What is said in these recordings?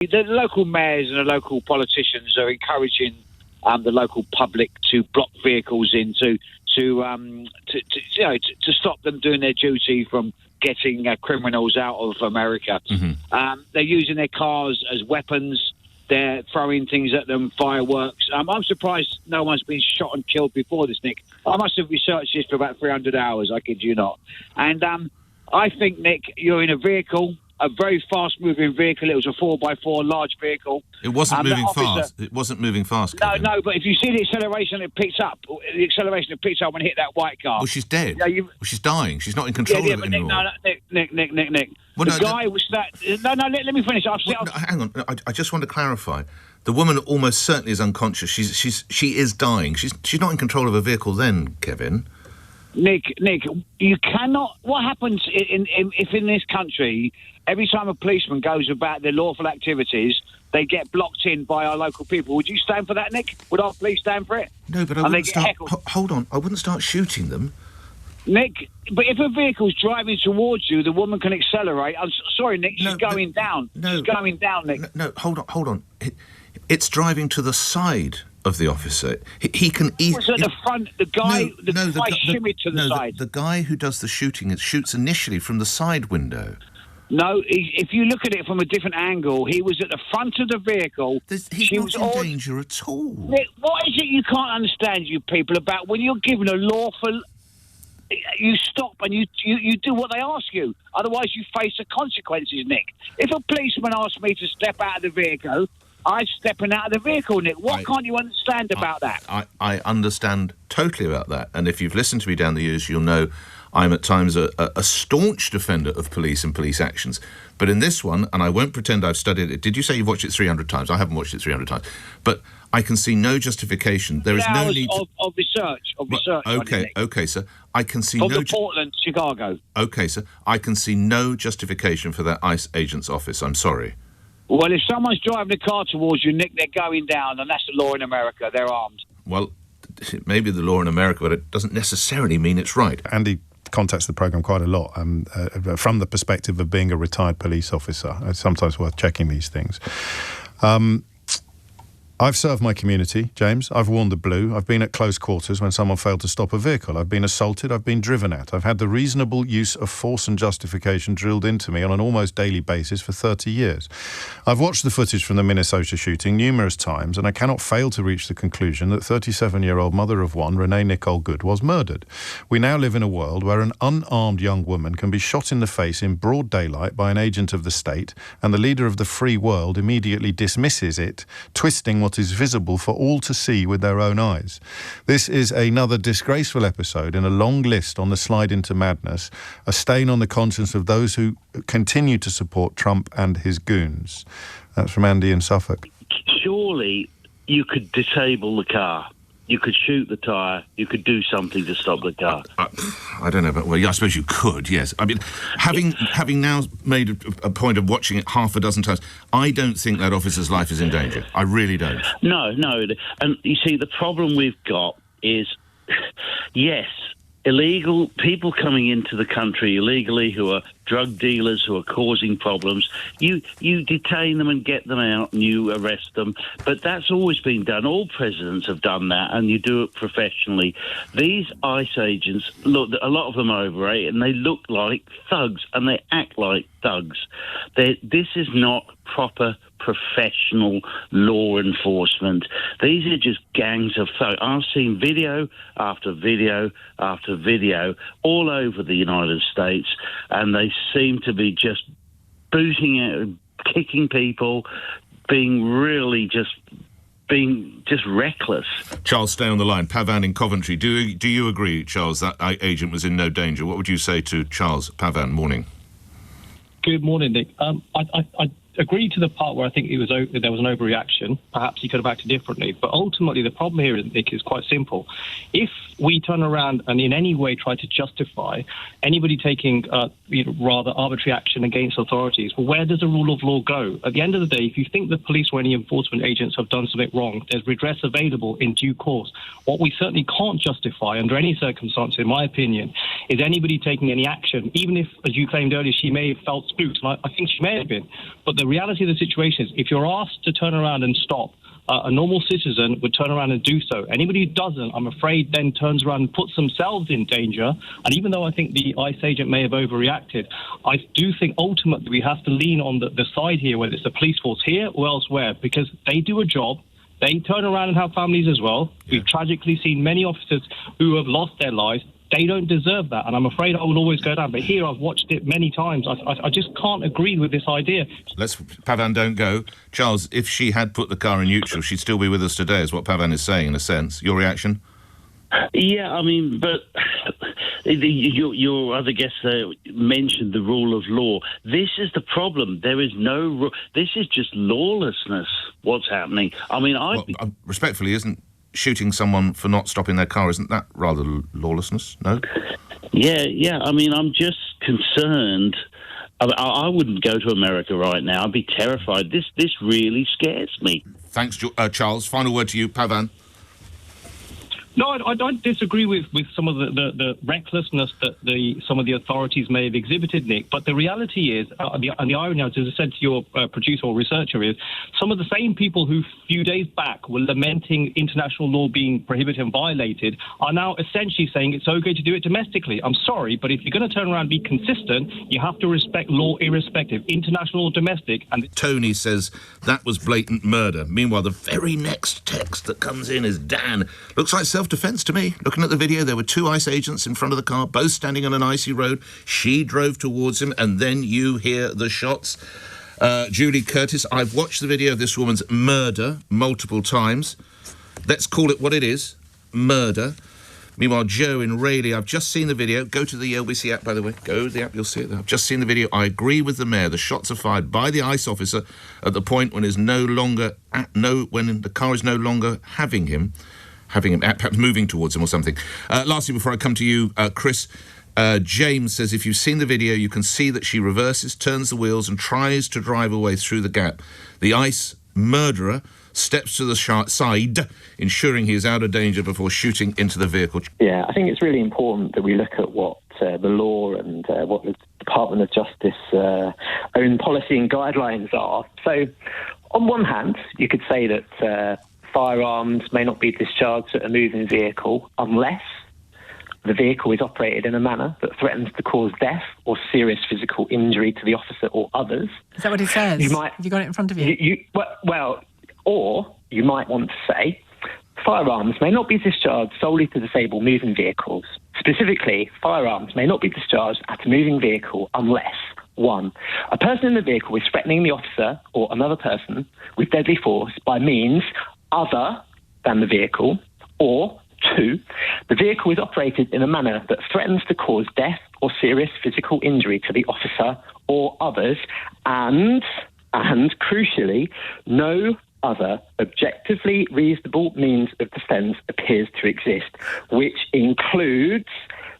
The local mayors and the local politicians are encouraging the local public to block vehicles in to stop them doing their duty from getting criminals out of America. Mm-hmm. They're using their cars as weapons. They're throwing things at them, fireworks. I'm surprised no one's been shot and killed before this, Nick. I must have researched this for about 300 hours, I kid you not. And I think, Nick, you're in a vehicle, a very fast-moving vehicle. It was a 4x4 large vehicle. It wasn't moving fast. It wasn't moving fast, Kevin. No, but if you see the acceleration it picks up, when it hit that white car. Well, she's dead. Yeah, well, she's dying. She's not in control of it anymore. Nick. Well, the guy was that... No, let me finish. Hang on. I just want to clarify. The woman almost certainly is unconscious. She is dying. She's not in control of a vehicle then, Kevin. Nick, you cannot... What happens if in this country, every time a policeman goes about their lawful activities, they get blocked in by our local people? Would you stand for that, Nick? Would our police stand for it? No, but I wouldn't start... Hold on. I wouldn't start shooting them. Nick, but if a vehicle's driving towards you, the woman can accelerate. I'm sorry, Nick, she's going down. No. She's going down, Nick. No, hold on. It's driving to the side of the officer. He can easily... What's at the front? The guy shimmied to the side. The guy who does the shooting shoots initially from the side window. No, if you look at it from a different angle, he was at the front of the vehicle. He's not in danger at all. Nick, what is it you can't understand, you people, about when you're given a lawful... You stop and you do what they ask you. Otherwise, you face the consequences, Nick. If a policeman asks me to step out of the vehicle, I'm stepping out of the vehicle, Nick. What can't you understand about that? I understand totally about that. And if you've listened to me down the years, you'll know I'm at times a staunch defender of police and police actions. But in this one, and I won't pretend I've studied it. Did you say you've watched it 300 times? I haven't watched it 300 times. But I can see no justification. There is no need of research. Okay, sir. I can see no... Portland, Chicago. Okay, sir. I can see no justification for that ICE agent's office. I'm sorry. Well, if someone's driving a car towards you, Nick, they're going down, and that's the law in America. They're armed. Well, it may be the law in America, but it doesn't necessarily mean it's right. Andy contacts the programme quite a lot from the perspective of being a retired police officer. It's sometimes worth checking these things. I've served my community, James. I've worn the blue. I've been at close quarters when someone failed to stop a vehicle. I've been assaulted. I've been driven at. I've had the reasonable use of force and justification drilled into me on an almost daily basis for 30 years. I've watched the footage from the Minnesota shooting numerous times, and I cannot fail to reach the conclusion that 37-year-old mother of one, Renee Nicole Good, was murdered. We now live in a world where an unarmed young woman can be shot in the face in broad daylight by an agent of the state, and the leader of the free world immediately dismisses it, twisting what is visible for all to see with their own eyes. This is another disgraceful episode in a long list on the slide into madness, a stain on the conscience of those who continue to support Trump and his goons. That's from Andy in Suffolk. Surely you could disable the car. You could shoot the tyre. You could do something to stop the car. I don't know, but I suppose you could. Yes, I mean, having now made a point of watching it half a dozen times, I don't think that officer's life is in danger. I really don't. No, and you see, the problem we've got is, yes, illegal people coming into the country illegally who are drug dealers who are causing problems, you detain them and get them out and you arrest them. But that's always been done. All presidents have done that, and you do it professionally. These ICE agents, look, a lot of them are overrated, and they look like thugs and they act like thugs. This is not proper professional law enforcement. These are just gangs of thugs. I've seen video after video after video all over the United States, and they seem to be just booting out, kicking people, being reckless. Charles, stay on the line. Pavan in Coventry. Do you agree, Charles, that agent was in no danger? What would you say to Charles? Pavan, morning. Good morning, Nick. I agree to the part where I think there was an overreaction. Perhaps he could have acted differently. But ultimately, the problem here, Nick, is quite simple. If we turn around and in any way try to justify anybody taking rather arbitrary action against authorities, well, where does the rule of law go? At the end of the day, if you think the police or any enforcement agents have done something wrong, there's redress available in due course. What we certainly can't justify under any circumstance, in my opinion, is anybody taking any action, even if, as you claimed earlier, she may have felt spooked, and I think she may have been. But the reality of the situation is, if you're asked to turn around and stop, a normal citizen would turn around and do so. Anybody who doesn't, I'm afraid, then turns around and puts themselves in danger. And even though I think the ICE agent may have overreacted, I do think ultimately we have to lean on the side here, whether it's the police force here or elsewhere, because they do a job. They turn around and have families as well. Yeah. We've tragically seen many officers who have lost their lives. They don't deserve that, and I'm afraid I will always go down. But here, I've watched it many times. I just can't agree with this idea. Pavan, don't go. Charles, if she had put the car in neutral, she'd still be with us today, is what Pavan is saying, in a sense. Your reaction? Yeah, I mean, but your other guest mentioned the rule of law. This is the problem. There is no this is just lawlessness, what's happening. I mean, respectfully, isn't shooting someone for not stopping their car, isn't that rather lawlessness? No? Yeah. I mean, I'm just concerned. I wouldn't go to America right now. I'd be terrified. This really scares me. Thanks, Charles. Final word to you, Pavan. No, I don't disagree with some of the recklessness that some of the authorities may have exhibited, Nick. But the reality is, and the irony, as I said to your producer or researcher, is some of the same people who a few days back were lamenting international law being prohibited and violated are now essentially saying it's okay to do it domestically. I'm sorry, but if you're going to turn around and be consistent, you have to respect law irrespective, international or domestic. And Tony says that was blatant murder. Meanwhile, the very next text that comes in is Dan. Looks like self-defence to me. Looking at the video, there were two ICE agents in front of the car, both standing on an icy road. She drove towards him, and then you hear the shots. Julie Curtis, I've watched the video of this woman's murder multiple times. Let's call it what it is, murder. Meanwhile, Joe in Rayleigh, I've just seen the video. Go to the LBC app, by the way. Go to the app, you'll see it there. I've just seen the video. I agree with the mayor. The shots are fired by the ICE officer at the point when when the car is no longer having him, perhaps moving towards him or something. Lastly, before I come to you, Chris, James says if you've seen the video, you can see that she reverses, turns the wheels and tries to drive away through the gap. The ICE murderer steps to the side, ensuring he is out of danger before shooting into the vehicle. Yeah, I think it's really important that we look at what the law and what the Department of Justice own policy and guidelines are. So, on one hand, you could say that firearms may not be discharged at a moving vehicle unless the vehicle is operated in a manner that threatens to cause death or serious physical injury to the officer or others. Is that what it says? Have you got it in front of you? Or you might want to say firearms may not be discharged solely to disable moving vehicles. Specifically, firearms may not be discharged at a moving vehicle unless 1. A person in the vehicle is threatening the officer or another person with deadly force by means other than the vehicle, or 2, the vehicle is operated in a manner that threatens to cause death or serious physical injury to the officer or others, and crucially, no other objectively reasonable means of defence appears to exist, which includes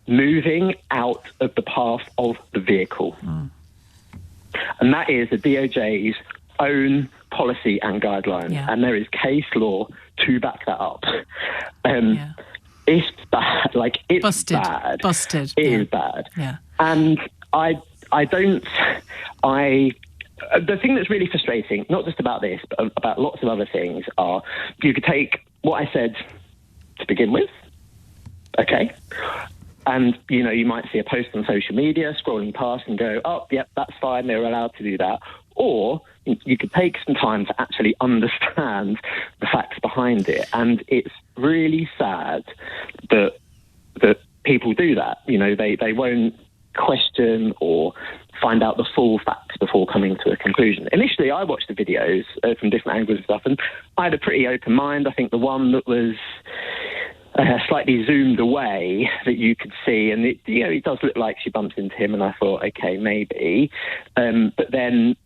moving out of the path of the vehicle. And that is the DOJ's own policy and guidelines, and there is case law to back that up. It's bad, it's bad. Busted. It is bad. Yeah. And the thing that's really frustrating, not just about this, but about lots of other things, are you could take what I said to begin with, okay? And, you might see a post on social media, scrolling past and go, oh, yep, that's fine, they're allowed to do that. Or you could take some time to actually understand the facts behind it. And it's really sad that people do that. They won't question or find out the full facts before coming to a conclusion. Initially, I watched the videos from different angles and stuff, and I had a pretty open mind. I think the one that was slightly zoomed away that you could see, and it does look like she bumps into him, and I thought, okay, maybe. But then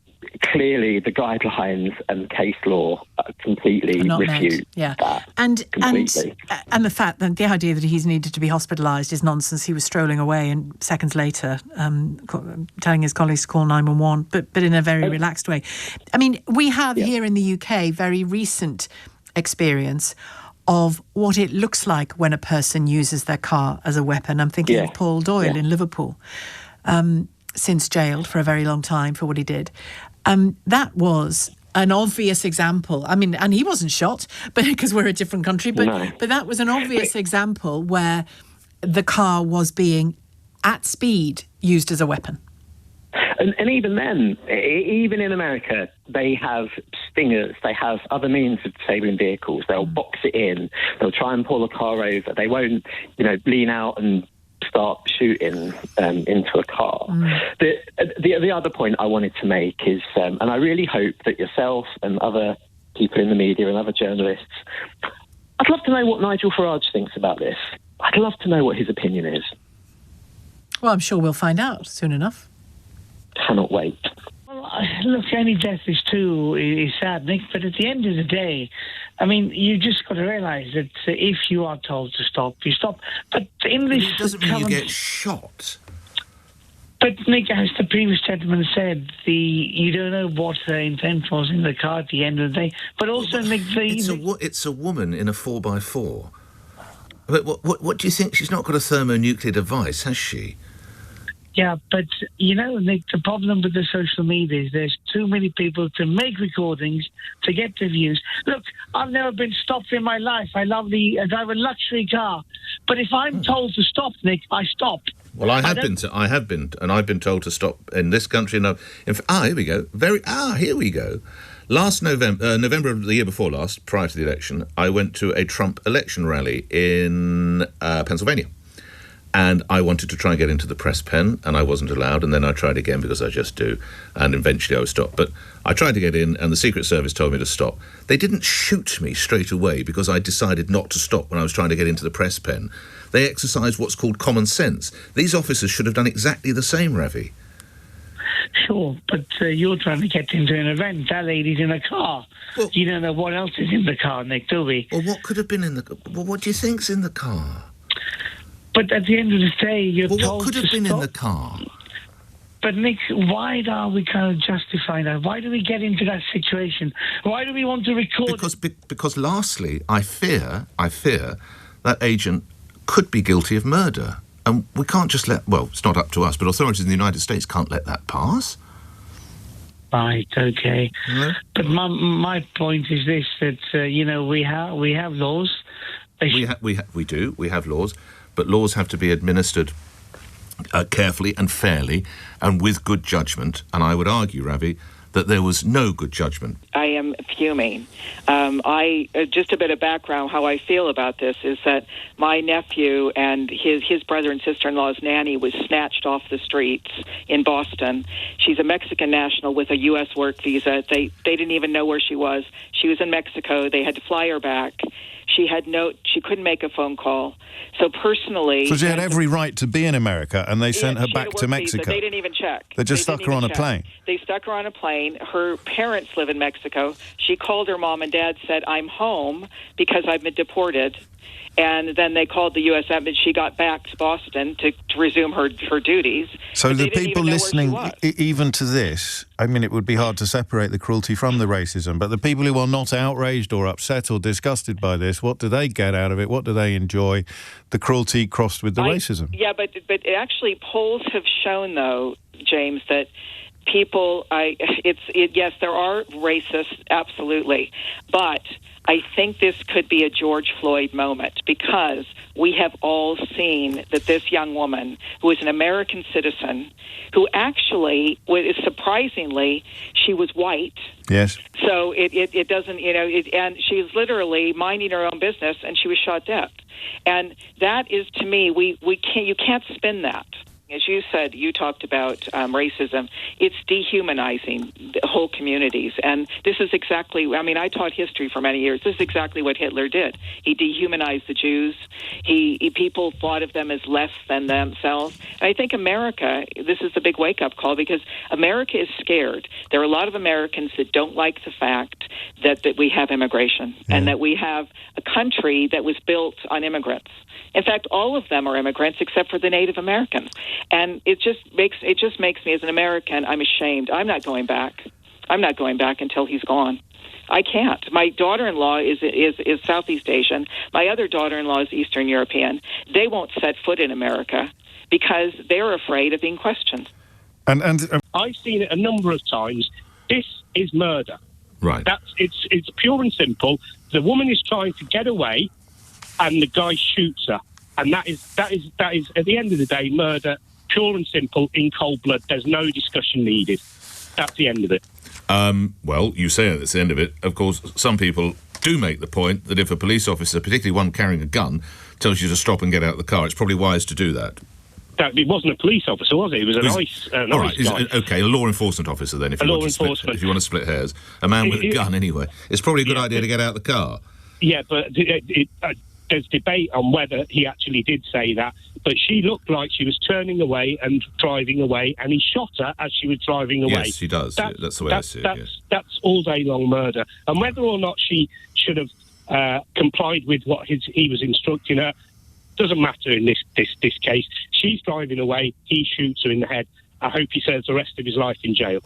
clearly the guidelines and case law completely refute that. And the fact that the idea that he's needed to be hospitalised is nonsense. He was strolling away and seconds later telling his colleagues to call 911, but in a very relaxed way. I mean, we have here in the UK very recent experience of what it looks like when a person uses their car as a weapon. I'm thinking of Paul Doyel in Liverpool, since jailed for a very long time for what he did. that was an obvious example. I mean, and he wasn't shot, but because we're a different country. But that was an obvious example where the car was being, at speed, used as a weapon. And even then, even in America, they have stingers, they have other means of disabling vehicles. They'll box it in, they'll try and pull a car over. They won't, lean out and start shooting into a car. The other point I wanted to make is, and I really hope that yourself and other people in the media and other journalists, I'd love to know what Nigel Farage thinks about this. I'd love to know what his opinion is. Well, I'm sure we'll find out soon enough. Cannot wait. Well, look, any death is sad, Nick, but at the end of the day, I mean, you just got to realise that if you are told to stop, you stop. But in this... It doesn't mean you get shot. But, Nick, as the previous gentleman said, you don't know what the intent was in the car at the end of the day. But also, Nick... It's a woman in a 4x4. But what do you think? She's not got a thermonuclear device, has she? Yeah, but, Nick, the problem with the social media is there's too many people to make recordings, to get the views. Look, I've never been stopped in my life. I drive a luxury car. But if I'm told to stop, Nick, I stop. Well, I've been told to stop in this country. Here we go. Here we go. Last November of the year before last, prior to the election, I went to a Trump election rally in Pennsylvania. And I wanted to try and get into the press pen, and I wasn't allowed. And then I tried again, because I just do. And eventually I was stopped. But I tried to get in, and the Secret Service told me to stop. They didn't shoot me straight away because I decided not to stop when I was trying to get into the press pen. They exercised what's called common sense. These officers should have done exactly the same, Ravi. Sure, but you're trying to get into an event. That lady's in a car. Well, you don't know what else is in the car, Nick, do we? Well, what could have been in the... Well, what do you think's in the car? But at the end of the day, you're told to stop. What could have been in the car? But, Nick, why are we kind of justifying that? Why do we get into that situation? Why do we want to record... Because lastly, I fear that agent could be guilty of murder. And we can't just it's not up to us, but authorities in the United States can't let that pass. Right, okay. Yeah. But my point is this, that, we have laws. We do. We have laws. But laws have to be administered carefully and fairly and with good judgment. And I would argue, Ravi, that there was no good judgment. I am fuming. Just a bit of background, how I feel about this is that my nephew and his brother and sister-in-law's nanny was snatched off the streets in Boston. She's a Mexican national with a U.S. work visa. They didn't even know where she was. She was in Mexico. They had to fly her back. She couldn't make a phone call. So personally... So she had every right to be in America, and they sent her back to Mexico. They didn't even check. They just stuck her on a plane. They stuck her on a plane. Her parents live in Mexico. She called her mom and dad, said, I'm home because I've been deported. And then they called the U.S. Embassy. She got back to Boston to resume her duties. So the people listening, even to this, I mean, it would be hard to separate the cruelty from the racism, but the people who are not outraged or upset or disgusted by this, what do they get out of it? What do they enjoy? The cruelty crossed with the racism. Yeah, but actually polls have shown, though, James, that people, yes, there are racists, absolutely, but I think this could be a George Floyd moment because we have all seen that this young woman, who is an American citizen, who actually, surprisingly, she was white. Yes. So it doesn't, and she's literally minding her own business, and she was shot dead. And that is, to me, you can't spin that. As you said, you talked about racism. It's dehumanizing the whole communities. And this is exactly, I taught history for many years. This is exactly what Hitler did. He dehumanized the Jews. People thought of them as less than themselves. And I think America, this is the big wake-up call because America is scared. There are a lot of Americans that don't like the fact that we have immigration and that we have a country that was built on immigrants. In fact, all of them are immigrants except for the Native Americans. And it just makes me, as an American, I'm ashamed. I'm not going back. I'm not going back until he's gone. I can't. My daughter-in-law is Southeast Asian. My other daughter-in-law is Eastern European. They won't set foot in America because they're afraid of being questioned. And I've seen it a number of times This is murder. Right. It's pure and simple. The woman is trying to get away, and the guy shoots her, and that is at the end of the day murder, pure and simple, in cold blood. There's no discussion needed. That's the end of it. Well, you say that's the end of it. Of course, some people do make the point that if a police officer, particularly one carrying a gun, tells you to stop and get out of the car, it's probably wise to do that. It wasn't a police officer, was it? It was an ICE guy. Okay, a law enforcement officer then, if you want to split hairs. A man with a gun, anyway. It's probably a good idea to get out of the car. Yeah, but there's debate on whether he actually did say that, but she looked like she was turning away and driving away, and he shot her as she was driving away. Yes, he does. That's the way I see it, yes. That's all day long murder. And whether or not she should have complied with what he was instructing her doesn't matter in this case. She's driving away, he shoots her in the head. I hope he serves the rest of his life in jail.